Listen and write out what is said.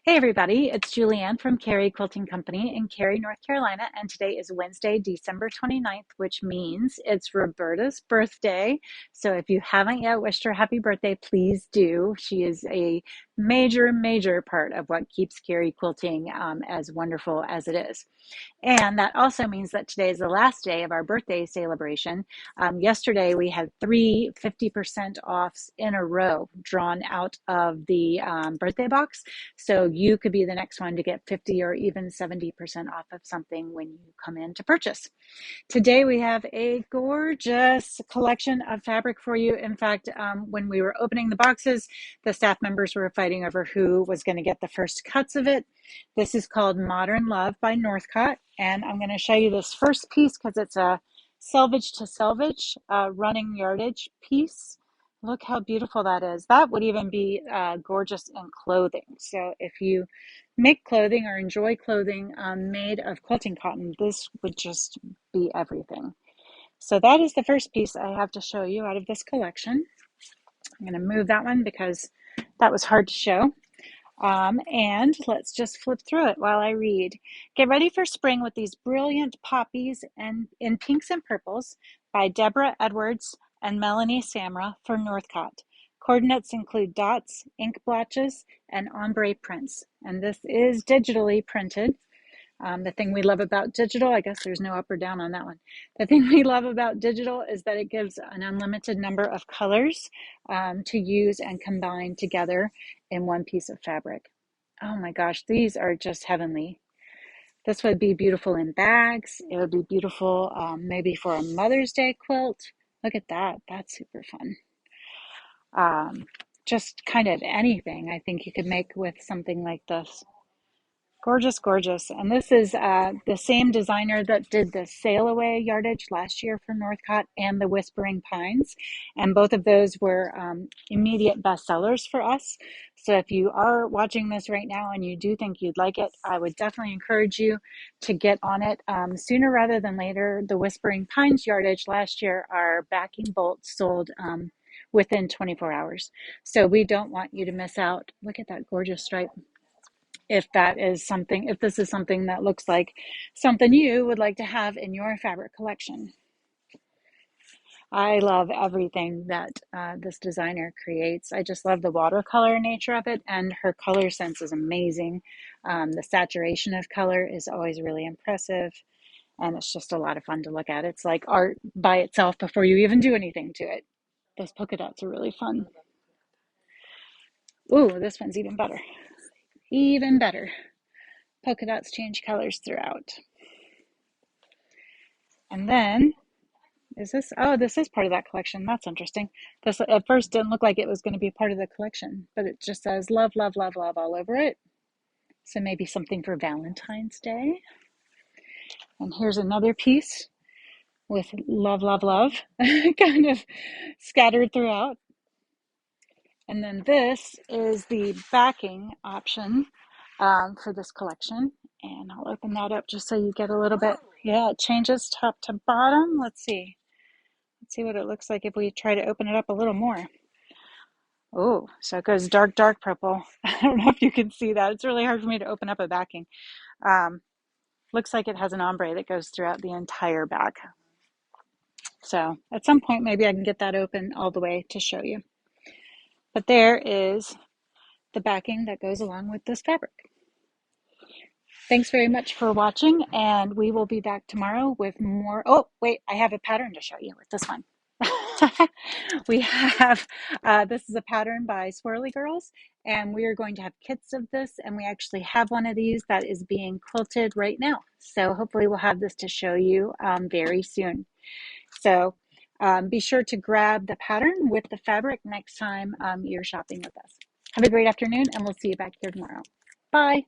Hey everybody, it's Julianne from Cary Quilting Company in Cary, North Carolina, and today is Wednesday, December 29th, which means it's Roberta's birthday. So if you haven't yet wished her happy birthday, please do. She is a major part of what keeps Cary Quilting as wonderful as it is. And that also means that today is the last day of our birthday celebration. Yesterday, we had three 50% offs in a row drawn out of the birthday box. So you could be the next one to get 50 or even 70% off of something when you come in to purchase. Today we have a gorgeous collection of fabric for you. In fact, when we were opening the boxes, the staff members were fighting over who was going to get the first cuts of it. This is called Modern Love by Northcott, and I'm going to show you this first piece because it's a selvage to selvage running yardage piece. Look how beautiful that is. That would even be gorgeous in clothing. So if you make clothing or enjoy clothing made of quilting cotton, this would just be everything. So that is the first piece I have to show you out of this collection. I'm going to move that one because that was hard to show. And let's just flip through it while I read. Get ready for spring with these brilliant poppies and in pinks and purples by Deborah Edwards and Melanie Samra for Northcott. Coordinates include dots, ink blotches, and ombre prints. And this is digitally printed. The thing we love about digital, I guess there's no up or down on that one. The thing we love about digital is that it gives an unlimited number of colors to use and combine together in one piece of fabric. Oh my gosh, these are just heavenly. This would be beautiful in bags. It would be beautiful maybe for a Mother's Day quilt. Look at that. That's super fun. Just kind of anything I think you could make with something like this. Gorgeous, gorgeous. And this is the same designer that did the Sail Away yardage last year for Northcott and the Whispering Pines. And both of those were immediate bestsellers for us. So if you are watching this right now and you do think you'd like it, I would definitely encourage you to get on it sooner rather than later. The Whispering Pines yardage last year, our backing bolts sold within 24 hours. So we don't want you to miss out. Look at that gorgeous stripe. If this is something that looks like something you would like to have in your fabric collection. I love everything that this designer creates. I just love the watercolor nature of it, and her color sense is amazing. The saturation of color is always really impressive, and it's just a lot of fun to look at. It's like art by itself before you even do anything to it. Those polka dots are really fun. Ooh, this one's even better. Even better. Polka dots change colors throughout. And then, this is part of that collection. That's interesting. This at first didn't look like it was going to be part of the collection, but it just says love, love, love, love all over it. So maybe something for Valentine's Day. And here's another piece with love, love, love kind of scattered throughout. And then this is the backing option for this collection. And I'll open that up just so you get a little bit. Yeah, it changes top to bottom. Let's see. Let's see what it looks like if we try to open it up a little more. Oh, so it goes dark, dark purple. I don't know if you can see that. It's really hard for me to open up a backing. Looks like it has an ombre that goes throughout the entire back. So at some point, maybe I can get that open all the way to show you. But there is the backing that goes along with this fabric. Thanks very much for watching, and we will be back tomorrow with more. Oh, wait, I have a pattern to show you with this one. We have, this is a pattern by Swirly Girls, and we are going to have kits of this, and we actually have one of these that is being quilted right now. So hopefully we'll have this to show you very soon. So be sure to grab the pattern with the fabric next time you're shopping with us. Have a great afternoon, and we'll see you back here tomorrow. Bye.